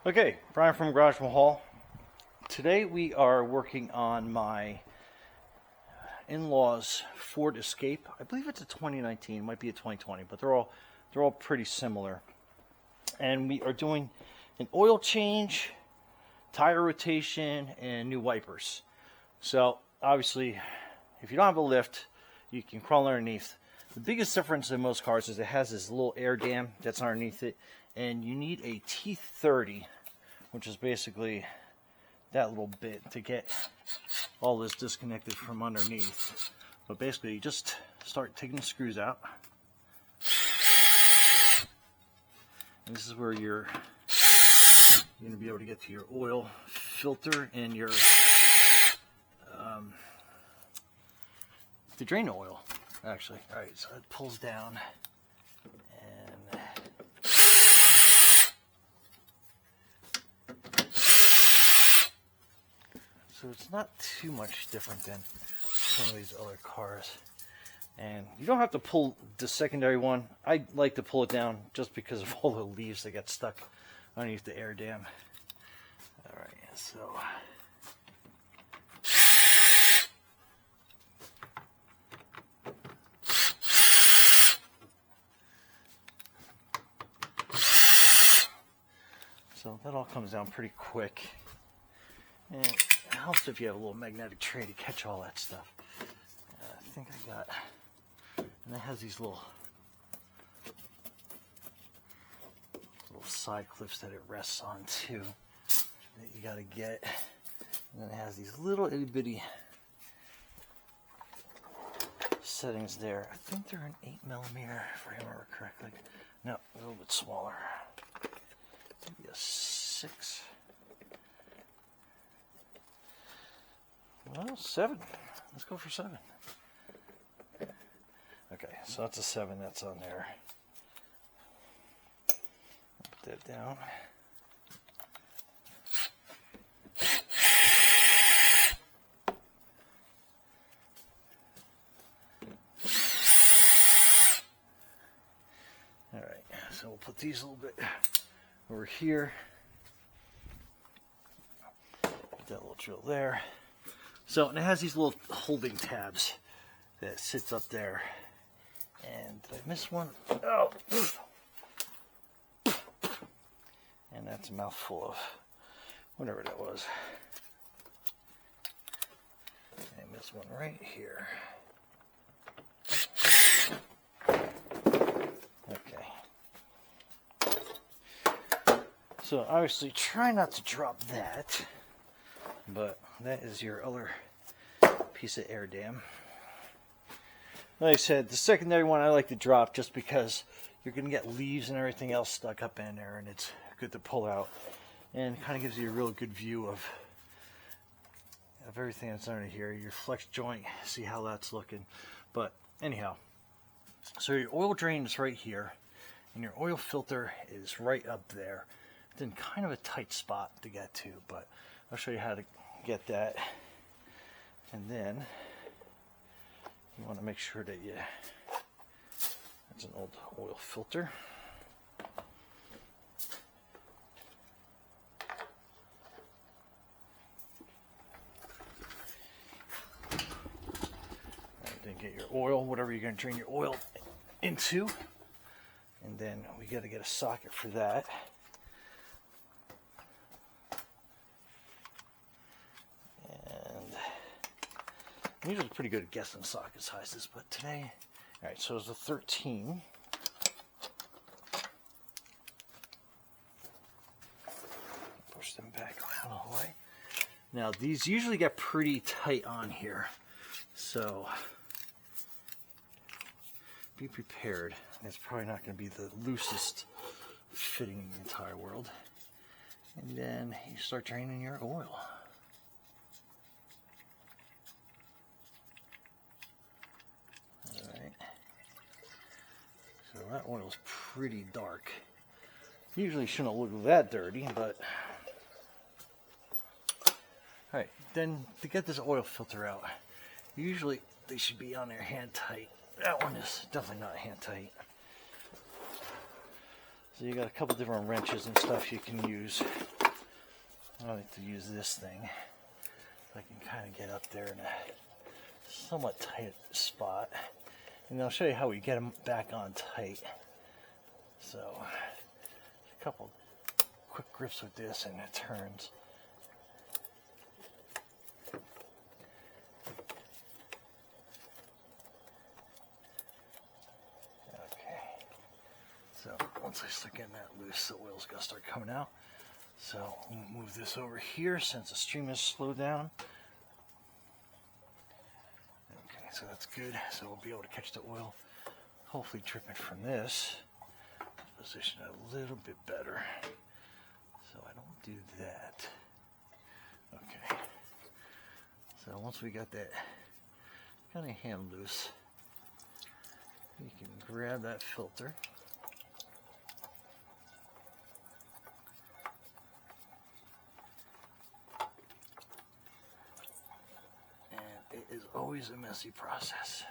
Okay, Brian from Garage Mahal. Today we are working on my in-laws Ford Escape. I believe it's a 2019, might be a 2020, but they're all pretty similar. And we are doing an oil change, tire rotation, and new wipers. So obviously, if you don't have a lift, you can crawl underneath. The biggest difference in most cars is it has this little air dam that's underneath it, and you need a T30, which is basically that little bit to get all this disconnected from underneath. But basically, you just start taking the screws out. And this is where you're going to be able to get to your oil filter and your to drain the oil, actually. All right, so it pulls down, and so it's not too much different than some of these other cars. And you don't have to pull the secondary one. I like to pull it down just because of all the leaves that get stuck underneath the air dam. All right, so that all comes down pretty quick, and it helps if you have a little magnetic tray to catch all that stuff. I think I got, and it has these little side clips that it rests on too that you got to get, and then it has these little itty bitty settings there. I think they're an 8mm if I remember correctly. No, a little bit smaller. Maybe a 6. Well, 7. Let's go for 7. Okay, so that's a 7 that's on there. Put that down. All right, so we'll put these a little bit over here. Put that little drill there. So, and it has these little holding tabs that sits up there. And did I miss one? Oh! And that's a mouthful of whatever that was. I missed one right here. So obviously try not to drop that, but that is your other piece of air dam. Like I said, the secondary one I like to drop just because you're going to get leaves and everything else stuck up in there, and it's good to pull out, and it kind of gives you a real good view of everything that's under here. Your flex joint, see how that's looking. But anyhow, so your oil drain is right here, and your oil filter is right up there. In kind of a tight spot to get to, but I'll show you how to get that. And then you want to make sure that that's an old oil filter. And then get your oil, whatever you're going to drain your oil into, and then we got to get a socket for that. I'm usually pretty good at guessing socket sizes, but today, all right, so it's a 13. Push them back around all the way. Now, these usually get pretty tight on here, so be prepared. It's probably not going to be the loosest fitting in the entire world. And then you start draining your oil. That oil's pretty dark. Usually shouldn't look that dirty, but alright, then to get this oil filter out, usually they should be on there hand tight. That one is definitely not hand tight. So you got a couple different wrenches and stuff you can use. I like to use this thing so I can kind of get up there in a somewhat tight spot. And I'll show you how we get them back on tight. So, a couple quick grips with this and it turns. Okay. So, once I start getting that loose, the oil's going to start coming out. So, we'll move this over here since the stream is slowed down. Okay, so that's good. So, we'll be able to catch the oil, hopefully dripping from this. Position it a little bit better so I don't do that. Okay, so once we got that kind of hand loose, you can grab that filter and it is always a messy process.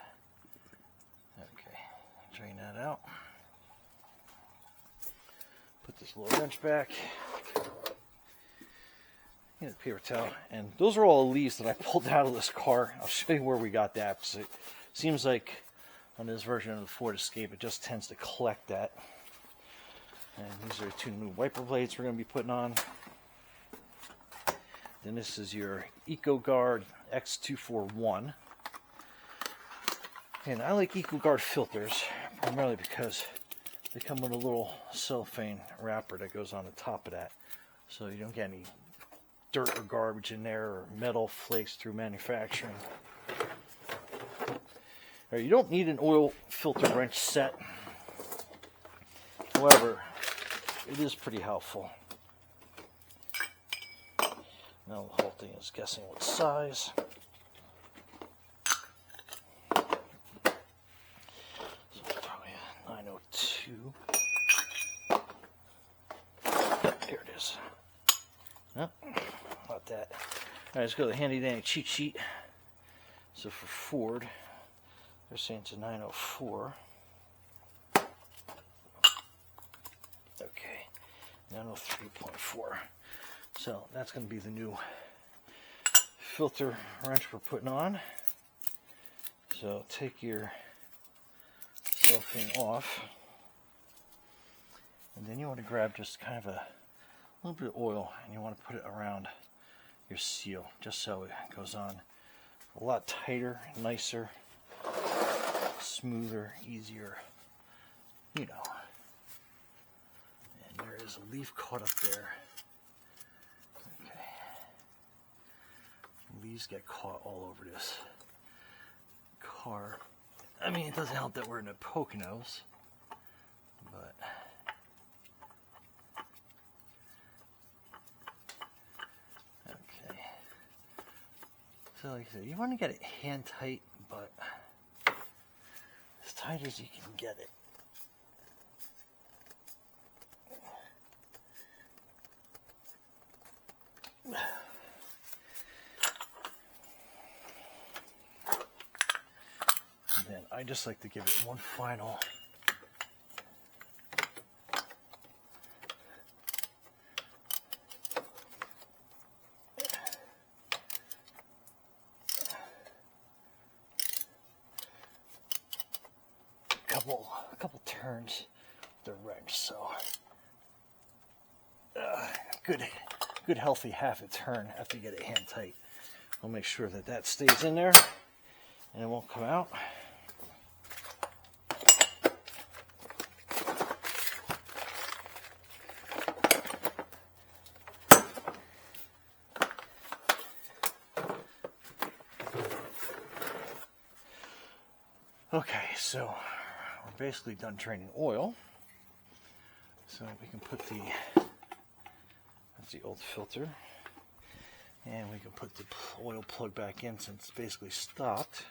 Okay, drain that out. Put this little wrench back. Get a paper towel. And those are all leaves that I pulled out of this car. I'll show you where we got that, because it seems like on this version of the Ford Escape, it just tends to collect that. And these are 2 new wiper blades we're going to be putting on. Then this is your EcoGuard X241. And I like EcoGuard filters, primarily because they come with a little cellophane wrapper that goes on the top of that, so you don't get any dirt or garbage in there or metal flakes through manufacturing. Now, you don't need an oil filter wrench set. However, it is pretty helpful. Now the whole thing is guessing what size. There it is. No, not that. Alright, let's go to the handy dandy cheat sheet. So for Ford, they're saying it's a 904. Okay, 903.4. So that's going to be the new filter wrench we're putting on. So take your cellophane off. And then you want to grab just kind of a little bit of oil and you want to put it around your seal just so it goes on a lot tighter, nicer, smoother, easier, you know. And there is a leaf caught up there. Okay. Leaves get caught all over this car. I mean, it doesn't help that we're in the Poconos, but okay. So like I said, you want to get it hand tight, but as tight as you can get it. And then I just like to give it one final couple turns with the wrench. So good healthy half a turn after you get it hand tight. I'll make sure that that stays in there and it won't come out. Okay, so we're basically done draining oil. So we can put that's the old filter, and we can put the oil plug back in since it's basically stopped.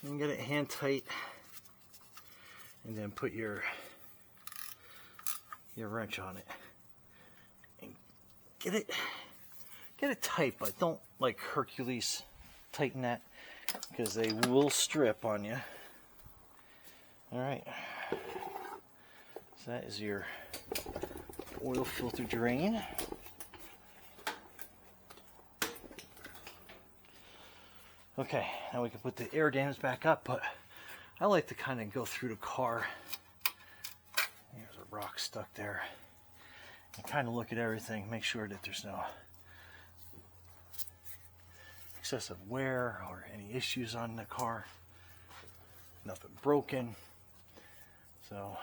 You can get it hand tight, and then put your wrench on it, and get it get it tight, but don't like Hercules tighten that, because they will strip on you. Alright, so that is your oil filter drain. Okay, now we can put the air dams back up, but I like to kind of go through the car. There's a rock stuck there. And kind of look at everything, make sure that there's no excessive wear or any issues on the car. Nothing broken. So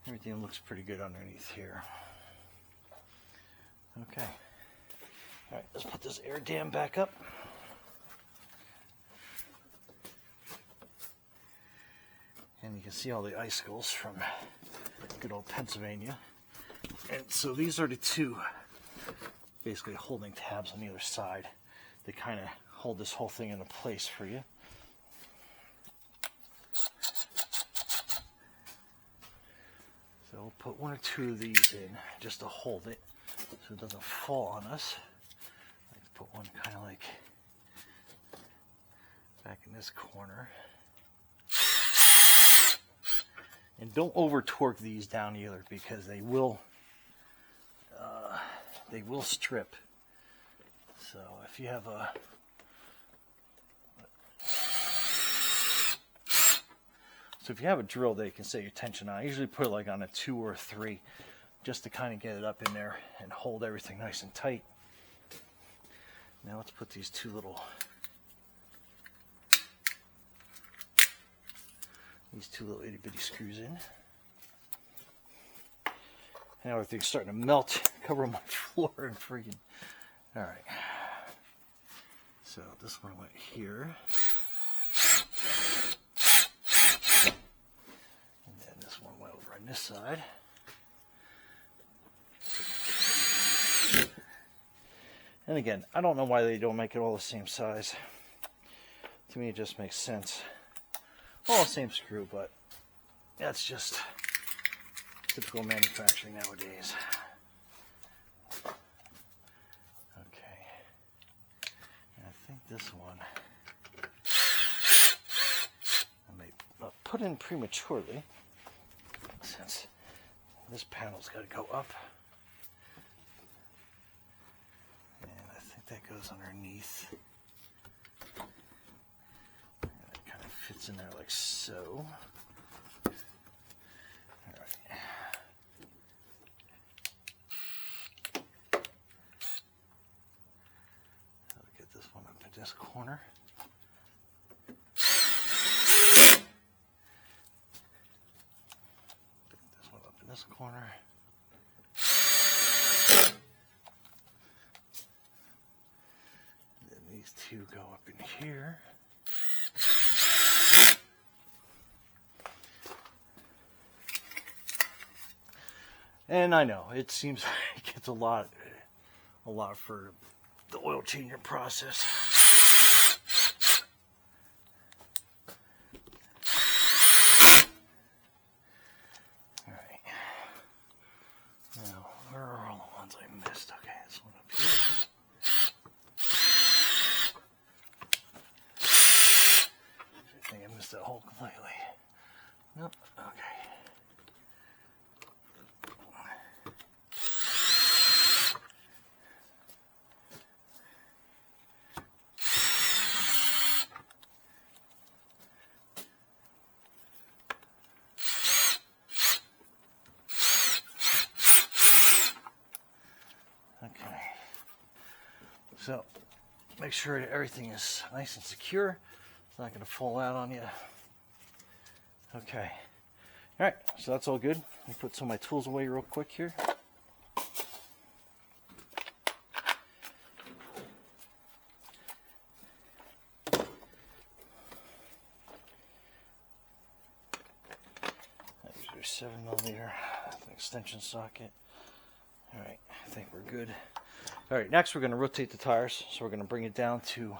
everything looks pretty good underneath here. Okay. All right, let's put this air dam back up. And you can see all the icicles from good old Pennsylvania. And so these are the two basically holding tabs on the other side. They kind of hold this whole thing into place for you. So we'll put one or two of these in just to hold it so it doesn't fall on us. I like to put one kind of like back in this corner. And don't over torque these down either, because they will strip. So if you have a drill that you can set your tension on, I usually put it like on a 2 or a 3, just to kind of get it up in there and hold everything nice and tight. Now let's put these two little itty bitty screws in. And everything's starting to melt, cover my floor and freaking. Alright. So this one went here. And then this one went over on this side. And again, I don't know why they don't make it all the same size. To me, it just makes sense. All the same screw, but that's just typical manufacturing nowadays. Okay. And I think this one I may put in prematurely, since this panel's got to go up. And I think that goes underneath. Fits in there like so. Alright. I'll get this one up in this corner. Put this one up in this corner. And then these two go up in here. And I know it seems like it's a lot for the oil changing process. All right. Now, where are all the ones I missed? Okay, this one up here. I think I missed that hole completely. Nope. Okay. So make sure that everything is nice and secure. It's not going to fall out on you. Okay. All right, so that's all good. Let me put some of my tools away real quick here. That's your 7mm extension socket. All right, I think we're good. All right, next we're going to rotate the tires. So we're going to bring it down to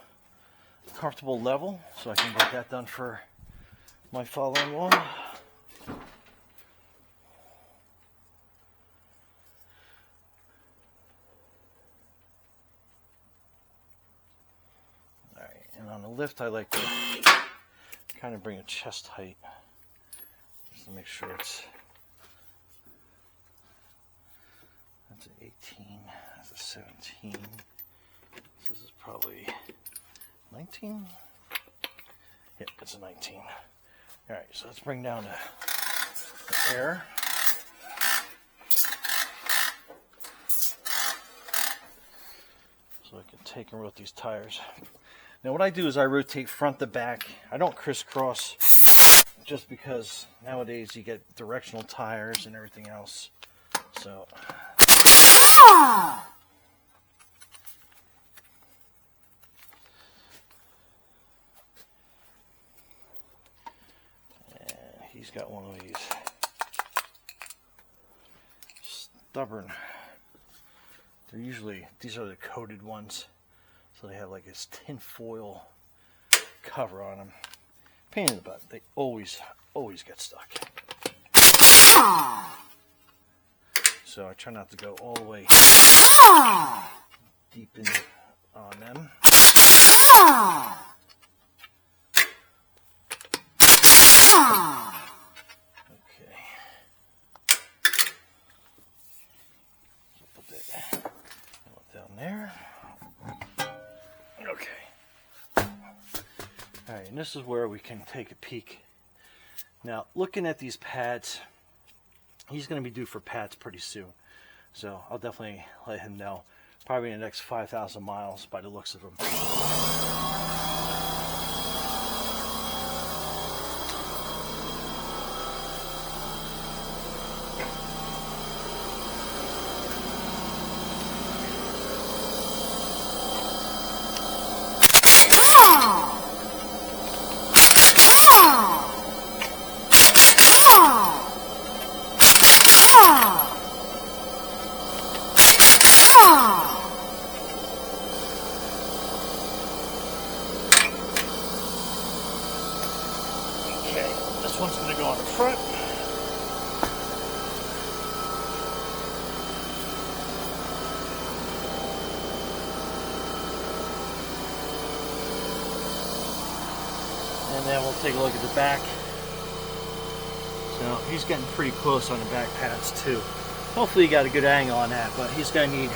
a comfortable level so I can get that done for my father-in-law. on the lift, I like to kind of bring a chest height just to make sure it's. That's an 18. That's a 17. This is probably 19. Yep, it's a 19. All right, so let's bring down the air. So I can take and rotate these tires. Now what I do is I rotate front to back. I don't crisscross just because nowadays you get directional tires and everything else. So and he's got one of these stubborn. They're usually, these are the coated ones, so they have like this tin foil cover on them. Pain in the butt. They always get stuck. So I try not to go all the way deep in on them. Okay. So put that down there. Okay. Alright, and this is where we can take a peek. Now, looking at these pads, he's going to be due for pads pretty soon. So I'll definitely let him know. Probably in the next 5,000 miles by the looks of him. This one's going to go on the front. And then we'll take a look at the back. So he's getting pretty close on the back pads too. Hopefully he got a good angle on that, but he's going to need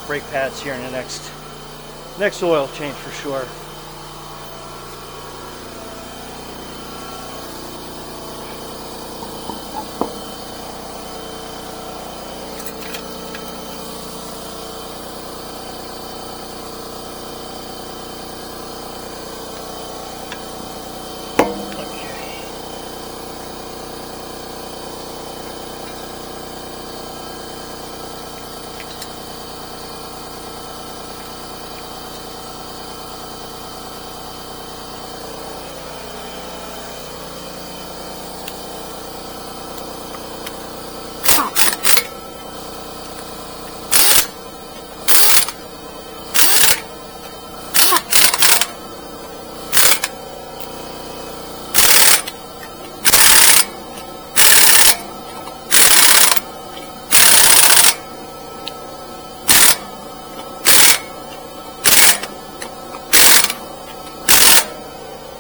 brake pads here in the next oil change for sure.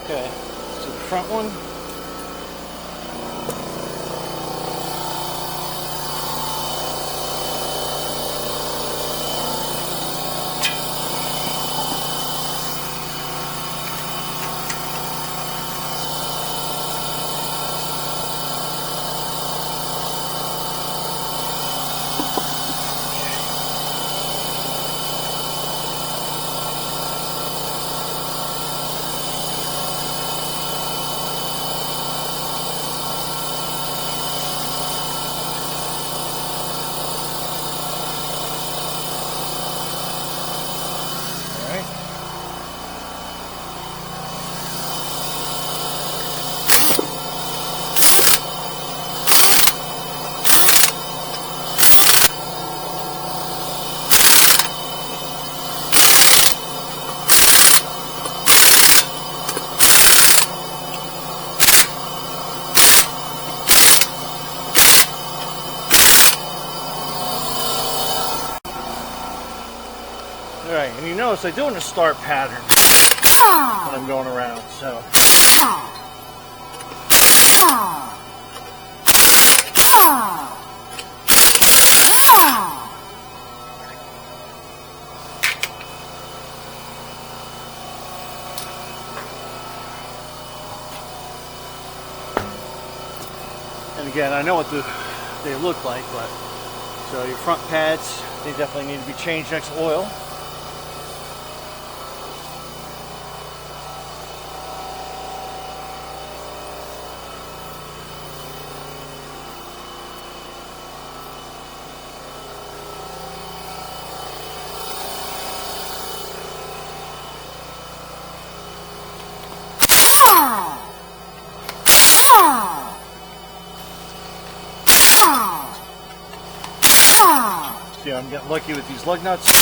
Okay, so the front one. Alright, and you notice I do in a start pattern. when I'm going around. So. And again, I know what they look like, but so your front pads, they definitely need to be changed next to oil. Yeah, I'm getting lucky with these lug nuts.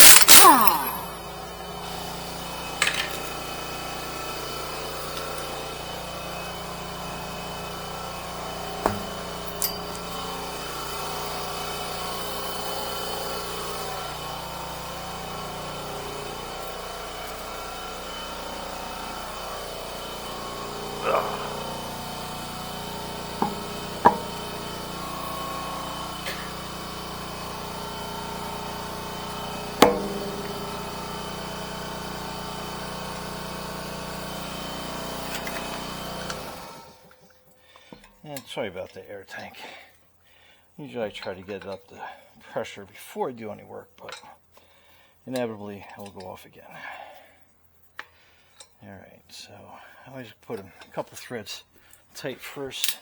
And sorry about the air tank. Usually I try to get up the pressure before I do any work, but inevitably it will go off again. Alright, so I always put a couple threads tight first.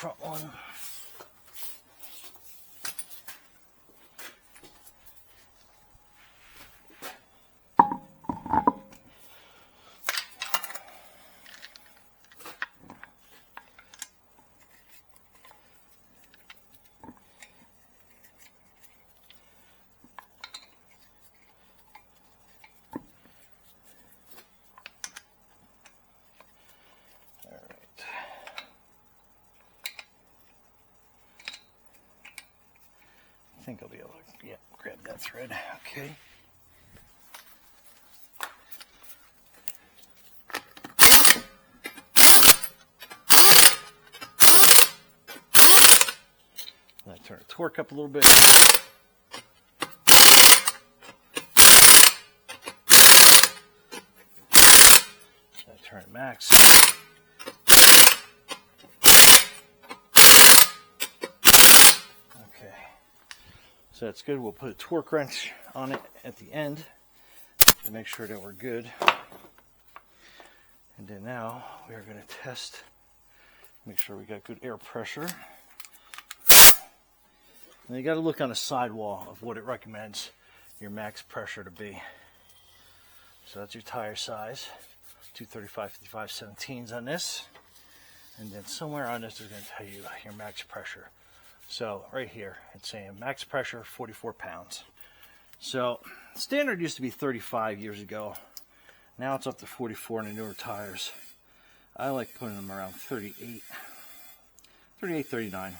Front one. I think I'll be able to, yeah, grab that thread. Okay. I turn the torque up a little bit. I turn it max. So that's good. We'll put a torque wrench on it at the end to make sure that we're good. And then now we are going to test, make sure we got good air pressure. And you got to look on the sidewall of what it recommends your max pressure to be. So that's your tire size, 235, 55, 17s on this. And then somewhere on this is going to tell you your max pressure. So right here, it's saying max pressure 44 pounds. So standard used to be 35 years ago. Now it's up to 44 in the newer tires. I like putting them around 38, 39.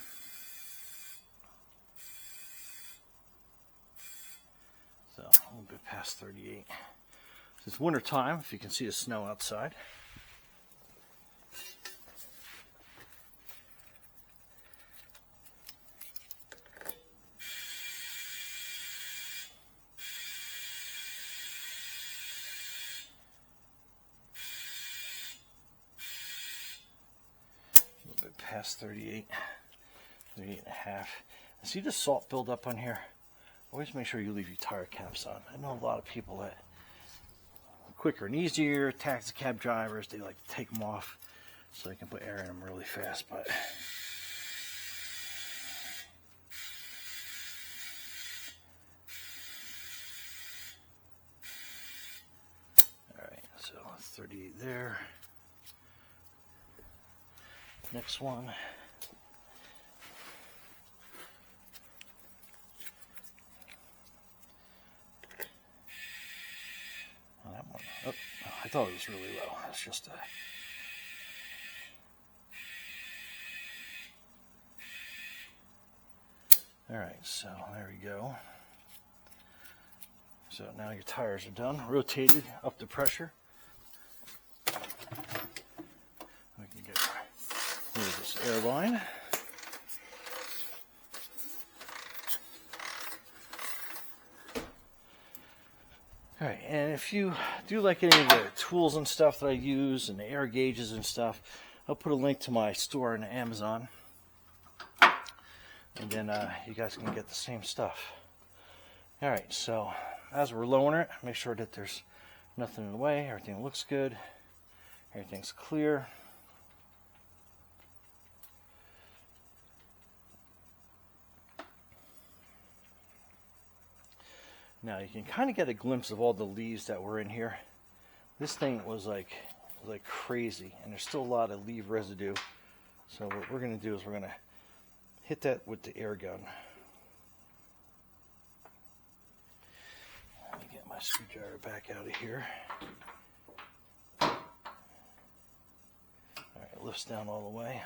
So a little bit past 38. It's winter time, if you can see the snow outside. Past 38, 38 and a half. And see the salt build up on here? Always make sure you leave your tire caps on. I know a lot of people that quicker and easier, taxi cab drivers, they like to take them off so they can put air in them really fast, but alright, so 38 there. Next one. Oh, that one. Oh, I thought it was really low. It's just a... Alright, so there we go. So now your tires are done, rotated up the pressure. We can get rid of this air line. Alright, and if you do like any of the tools and stuff that I use and the air gauges and stuff, I'll put a link to my store on Amazon. And then you guys can get the same stuff. Alright, so as we're lowering it, make sure that there's nothing in the way, everything looks good, everything's clear. Now you can kind of get a glimpse of all the leaves that were in here. This thing was like crazy, and there's still a lot of leaf residue. So what we're going to do is we're going to hit that with the air gun. Let me get my screwdriver back out of here. Alright, lifts down all the way.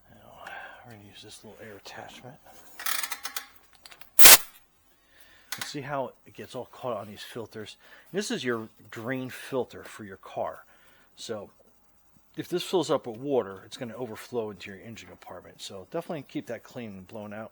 Now we're going to use this little air attachment. And see how it gets all caught on these filters. This is your drain filter for your car. So if this fills up with water, it's going to overflow into your engine compartment. So definitely keep that clean and blown out.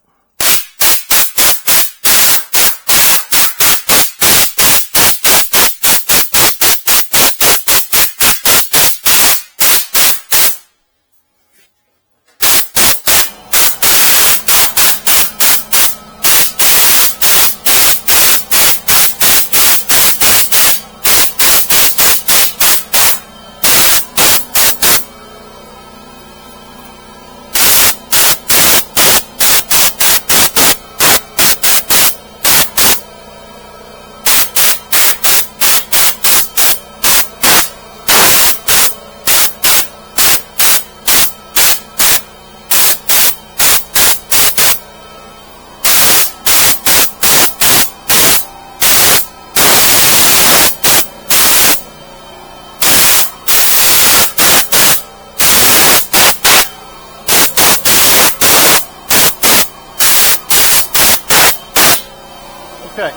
Okay.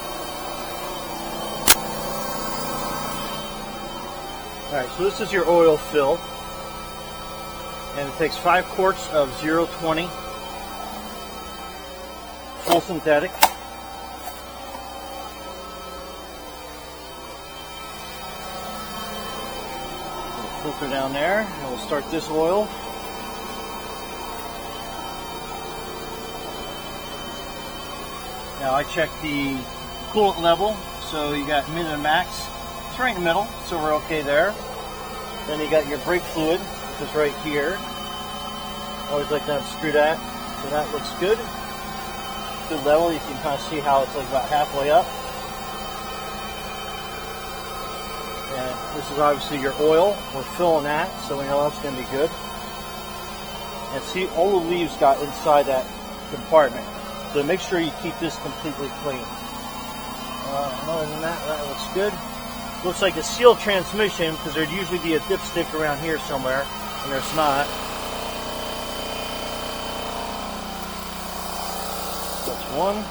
Alright, so this is your oil fill. And it takes 5 quarts of 020 full synthetic. We'll filter down there, and we'll start this oil. Now I checked the coolant level, so you got min and max. It's right in the middle, so we're okay there. Then you got your brake fluid, which is right here. Always like to unscrew that, so that looks good. Good level, you can kind of see how it's like about halfway up. And this is obviously your oil. We're filling that, so we know that's going to be good. And see, all the leaves got inside that compartment. So make sure you keep this completely clean. Other than that, that looks good. Looks like a sealed transmission, because there'd usually be a dipstick around here somewhere, and there's not. That's one.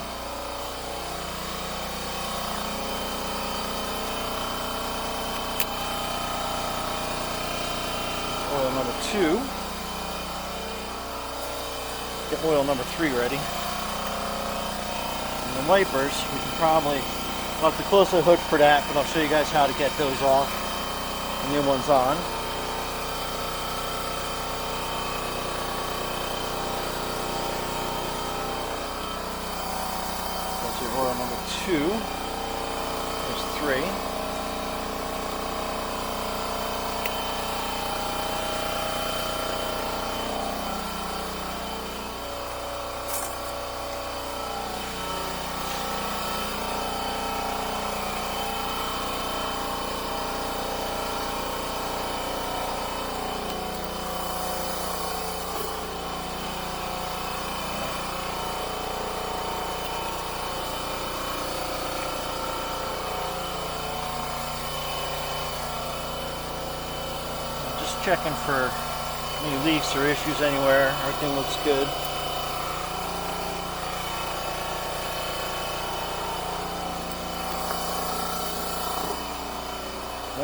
Oil number 2. Get oil number 3 ready. And the wipers, we can probably, I'll have to close the hood for that, but I'll show you guys how to get those off. The new one's on. That's your oil number 2. There's 3. checking for any leaks or issues anywhere. Everything looks good.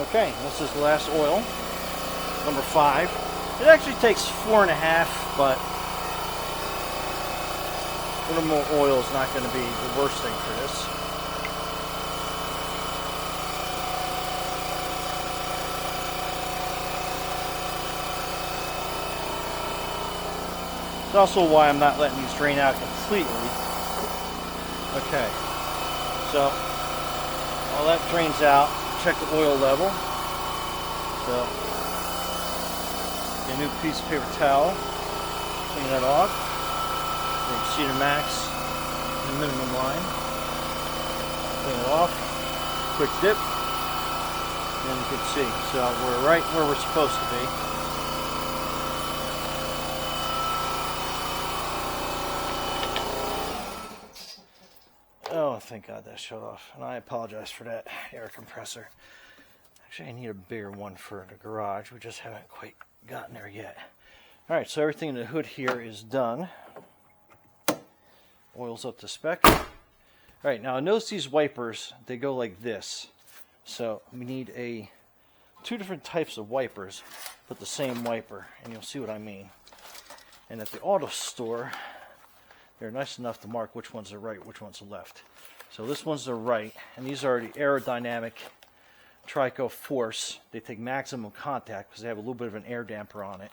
Okay, this is the last oil, number 5. It actually takes 4.5, but a little more oil is not going to be the worst thing for this. It's also why I'm not letting these drain out completely. Okay, so all that drains out. Check the oil level. So, get a new piece of paper towel. Clean that off. Exceed the max, the minimum line. Clean it off. Quick dip. And you can see. So we're right where we're supposed to be. Oh, thank God that shut off. And I apologize for that air compressor. Actually, I need a bigger one for the garage. We just haven't quite gotten there yet. Alright, so everything in the hood here is done. Oil's up to spec. Alright, now notice these wipers, they go like this. So we need two different types of wipers, but the same wiper. And you'll see what I mean. And at the auto store, they're nice enough to mark which one's the right, which one's the left. So this one's the right, and these are the aerodynamic Trico Force. They take maximum contact because they have a little bit of an air damper on it.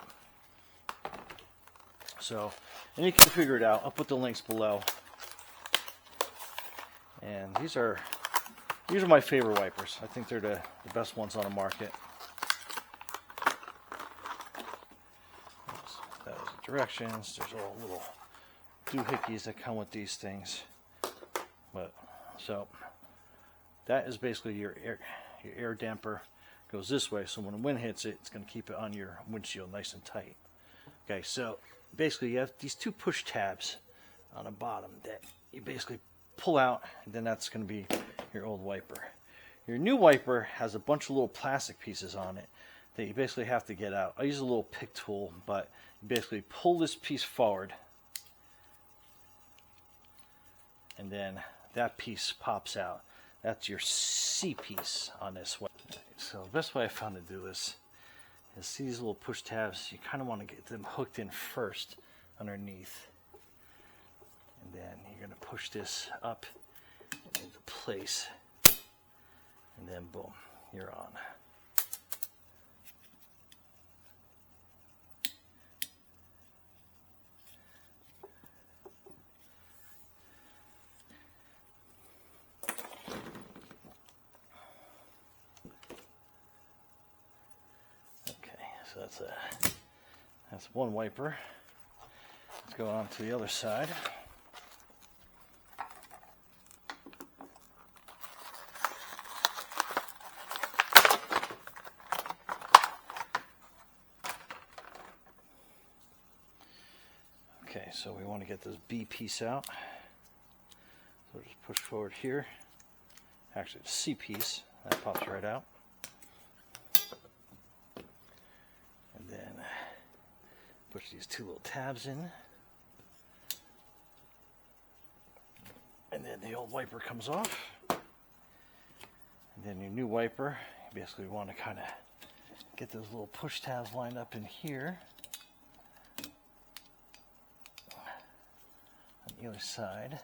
So, and you can figure it out. I'll put the links below. And these are my favorite wipers. I think they're the best ones on the market. That is the directions. There's all little doohickeys that come with these things. But so that is basically your air damper. Goes this way, so when the wind hits it, it's going to keep it on your windshield nice and tight. Okay, so basically you have these two push tabs on the bottom that you basically pull out, and then that's going to be your old wiper. Your new wiper has a bunch of little plastic pieces on it that you basically have to get out. I use a little pick tool, but you basically pull this piece forward, and then that piece pops out. That's your C piece on this one. So the best way I found to do this is see these little push tabs. You kind of want to get them hooked in first underneath. And then you're going to push this up into place. And then boom, you're on. So that's one wiper. Let's go on to the other side. Okay, so we want to get this B piece out. So just push forward here. Actually, the C piece, that pops right out. Then push these two little tabs in, and then the old wiper comes off, and then your new wiper, you basically want to kind of get those little push tabs lined up in here on the other side.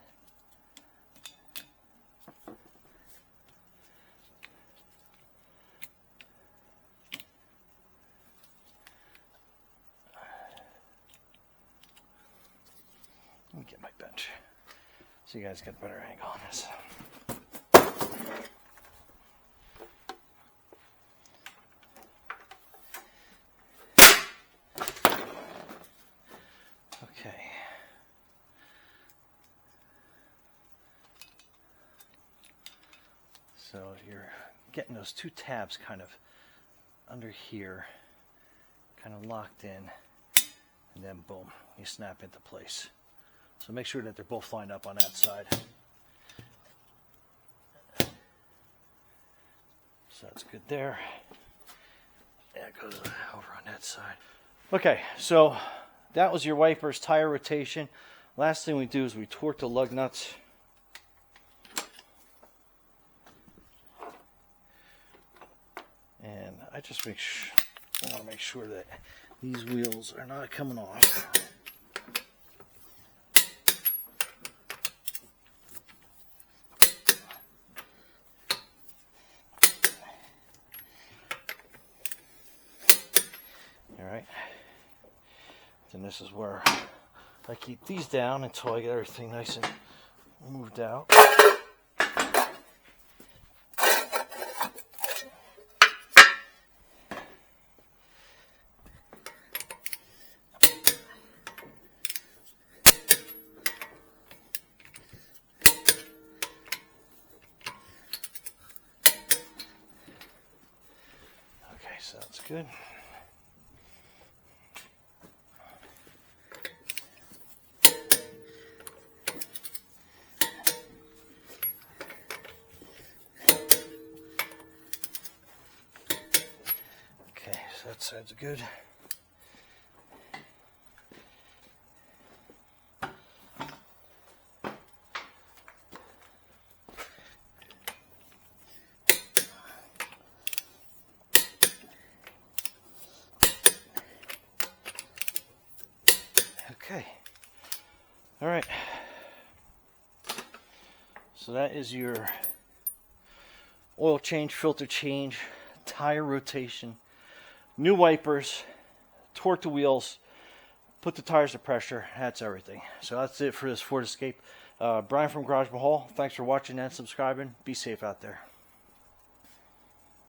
Let me get my bench so you guys get a better angle on this. Okay. So you're getting those two tabs kind of under here, kind of locked in, and then boom, you snap into place. So make sure that they're both lined up on that side. So that's good there. Yeah, it goes over on that side. Okay, so that was your wipers, tire rotation. Last thing we do is we torque the lug nuts. And I just want to make sure that these wheels are not coming off. Alright, then this is where I keep these down until I get everything nice and moved out. Okay, so that's good. That side's good. Okay. All right. So that is your oil change, filter change, tire rotation, new wipers, torque the wheels, put the tires to pressure. That's everything. So that's it for this Ford Escape. Brian from Garage Mahal. Thanks for watching and subscribing. Be safe out there.